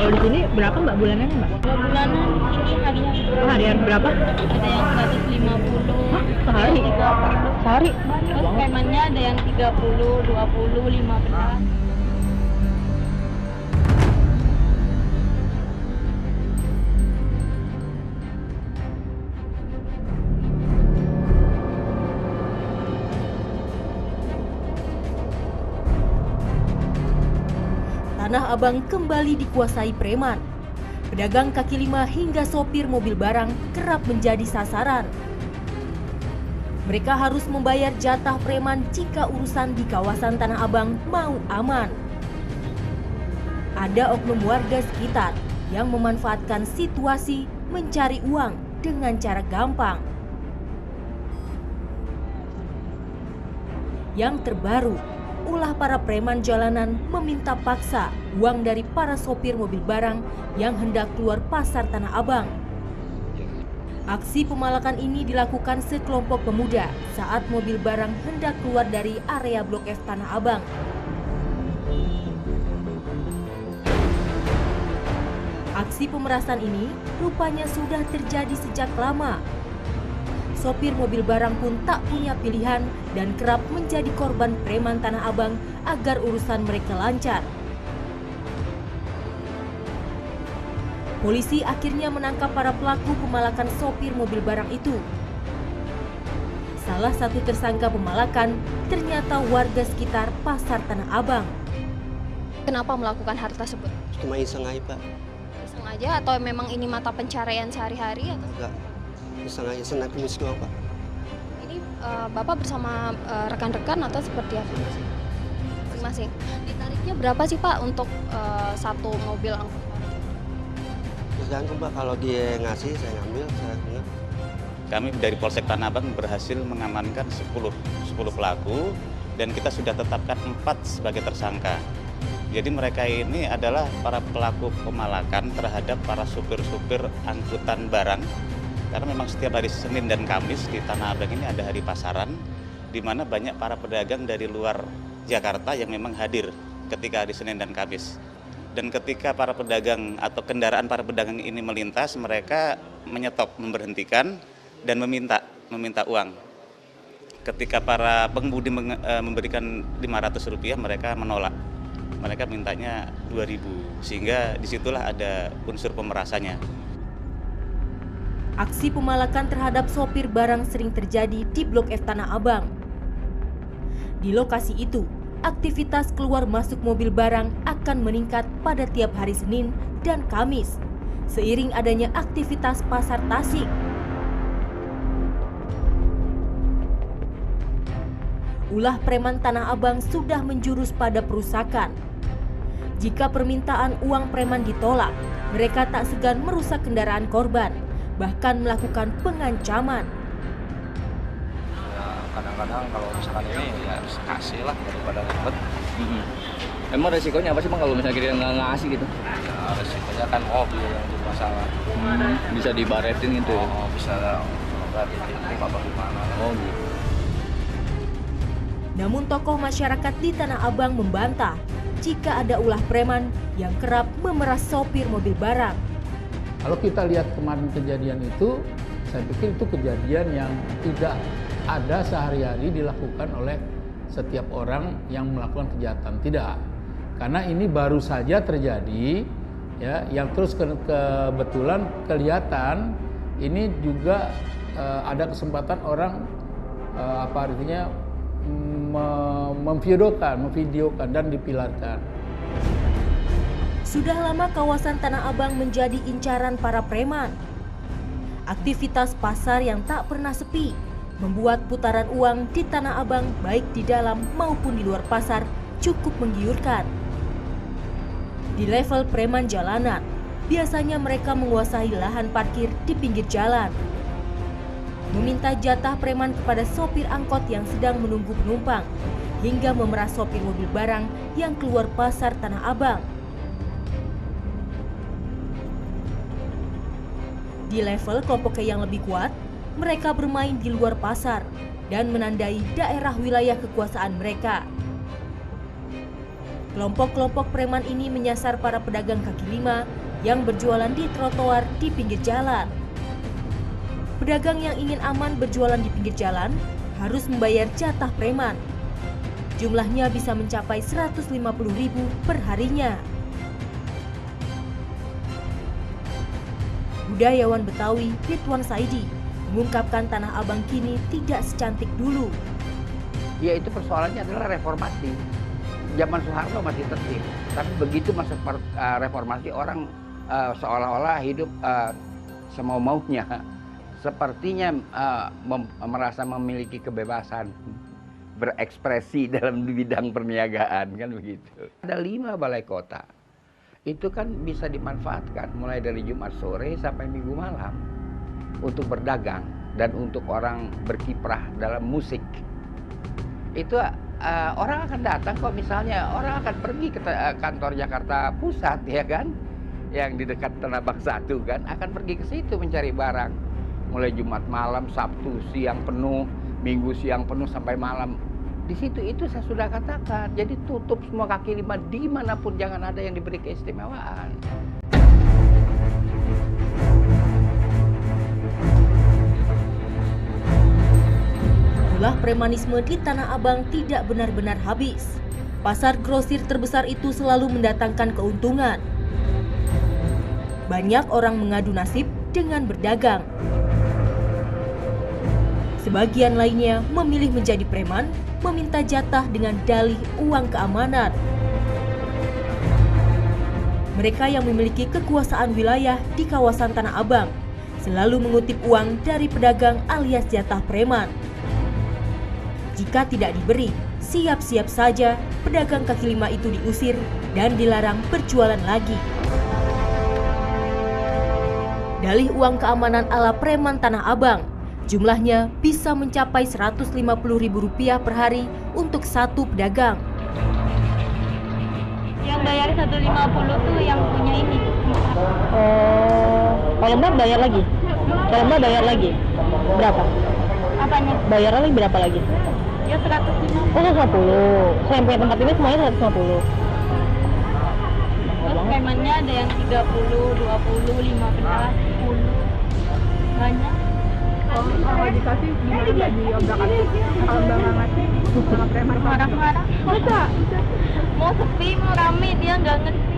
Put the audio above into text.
Kalau di sini berapa Mbak bulanannya Mbak? Dua bulanan harian. Oh, harian berapa? Ada yang 150, Hah, sehari? 30. Sehari? Terus premannya ada yang 30, 20, 15. Tanah Abang kembali dikuasai preman. Pedagang kaki lima hingga sopir mobil barang kerap menjadi sasaran. Mereka harus membayar jatah preman jika urusan di kawasan Tanah Abang mau aman. Ada oknum warga sekitar yang memanfaatkan situasi mencari uang dengan cara gampang. Yang terbaru, ulah para preman jalanan meminta paksa uang dari para sopir mobil barang yang hendak keluar pasar Tanah Abang. Aksi pemalakan ini dilakukan sekelompok pemuda saat mobil barang hendak keluar dari area Blok F Tanah Abang. Aksi pemerasan ini rupanya sudah terjadi sejak lama. Sopir mobil barang pun tak punya pilihan dan kerap menjadi korban preman Tanah Abang agar urusan mereka lancar. Polisi akhirnya menangkap para pelaku pemalakan sopir mobil barang itu. Salah satu tersangka pemalakan ternyata warga sekitar pasar Tanah Abang. Kenapa melakukan hal tersebut? Cuma iseng aja Pak. Iseng aja atau memang ini mata pencarian sehari-hari? Atau? Enggak, iseng aja, senang kumis doang Pak. Ini Bapak bersama rekan-rekan atau seperti apa? Masing-masing. Ditariknya berapa sih Pak untuk satu mobil angkut? Tergantung Pak, kalau dia ngasih saya ngambil, saya enggak. Kami dari Polsek Tanah Abang berhasil mengamankan 10 pelaku dan kita sudah tetapkan 4 sebagai tersangka. Jadi mereka ini adalah para pelaku pemalakan terhadap para supir-supir angkutan barang. Karena memang setiap hari Senin dan Kamis di Tanah Abang ini ada hari pasaran, di mana banyak para pedagang dari luar Jakarta yang memang hadir ketika hari Senin dan Kamis. Dan ketika para pedagang atau kendaraan para pedagang ini melintas, mereka menyetop, memberhentikan, dan meminta uang. Ketika para pengemudi memberikan Rp500, mereka menolak. Mereka mintanya Rp2.000, sehingga disitulah ada unsur pemerasannya. Aksi pemalakan terhadap sopir barang sering terjadi di Blok F Tanah Abang. Di lokasi itu, aktivitas keluar masuk mobil barang akan meningkat pada tiap hari Senin dan Kamis, seiring adanya aktivitas pasar Tasik. Ulah preman Tanah Abang sudah menjurus pada perusakan. Jika permintaan uang preman ditolak, mereka tak segan merusak kendaraan korban, bahkan melakukan pengancaman. Ya, kadang-kadang kalau misalkan ini ya harus kasih lah daripada ribet. Emang resikonya apa sih Bang kalau misalnya kita nggak ngasih gitu? Ya, resikonya kan mobil yang jadi masalah. Bisa dibaretin gitu ya? Oh, bisa berarti apa bagaimana. Oh gitu. Namun tokoh masyarakat di Tanah Abang membantah jika ada ulah preman yang kerap memeras sopir mobil barang. Kalau kita lihat kemarin kejadian itu, saya pikir itu kejadian yang tidak ada sehari-hari dilakukan oleh setiap orang yang melakukan kejahatan. Tidak, karena ini baru saja terjadi, ya, yang terus kebetulan kelihatan ini juga ada kesempatan orang memvideokan dan dipilarkan. Sudah lama kawasan Tanah Abang menjadi incaran para preman. Aktivitas pasar yang tak pernah sepi membuat putaran uang di Tanah Abang baik di dalam maupun di luar pasar cukup menggiurkan. Di level preman jalanan, biasanya mereka menguasai lahan parkir di pinggir jalan, meminta jatah preman kepada sopir angkot yang sedang menunggu penumpang, hingga memeras sopir mobil barang yang keluar pasar Tanah Abang. Di level kelompok yang lebih kuat, mereka bermain di luar pasar dan menandai daerah wilayah kekuasaan mereka. Kelompok-kelompok preman ini menyasar para pedagang kaki lima yang berjualan di trotoar di pinggir jalan. Pedagang yang ingin aman berjualan di pinggir jalan harus membayar jatah preman. Jumlahnya bisa mencapai 150.000 per harinya. Budayawan Betawi Ridwan Saidi mengungkapkan Tanah Abang kini tidak secantik dulu. Ya, itu persoalannya adalah reformasi. Zaman Soeharto masih tertib, tapi begitu masuk reformasi orang seolah-olah hidup semau-maunya. Sepertinya merasa memiliki kebebasan berekspresi dalam bidang perniagaan, kan begitu. Ada 5 balai kota, itu kan bisa dimanfaatkan mulai dari Jumat sore sampai Minggu malam untuk berdagang dan untuk orang berkiprah dalam musik. Itu orang akan datang kok, misalnya orang akan pergi ke kantor Jakarta Pusat, ya kan, yang di dekat Tanah Abang 1 kan, akan pergi ke situ mencari barang mulai Jumat malam, Sabtu siang penuh, Minggu siang penuh sampai malam. Di situ itu saya sudah katakan, jadi tutup semua kaki lima dimanapun, jangan ada yang diberi keistimewaan. Ulah premanisme di Tanah Abang tidak benar-benar habis. Pasar grosir terbesar itu selalu mendatangkan keuntungan. Banyak orang mengadu nasib dengan berdagang. Sebagian lainnya memilih menjadi preman, meminta jatah dengan dalih uang keamanan. Mereka yang memiliki kekuasaan wilayah di kawasan Tanah Abang selalu mengutip uang dari pedagang alias jatah preman. Jika tidak diberi, siap-siap saja pedagang kaki lima itu diusir dan dilarang berjualan lagi. Dalih uang keamanan ala preman Tanah Abang jumlahnya bisa mencapai Rp150.000 per hari untuk satu pedagang. Yang bayar 150 tuh yang punya ini. Kalau Mbak bayar lagi? Kalau Mbak bayar lagi? Berapa? Apanya? Bayar lagi berapa lagi? Ya 150. Oh, 150. Saya yang punya tempat ini semuanya 150. Terus premannya ada yang 30, 20, 15, 10. Banyak. Kalau dikasih gimana nggak diobrak-abrik? Kalau Mbak nggak ngasih sama preman Marah-marah. Masa? Mau sepi, mau rame, dia nggak ngerti.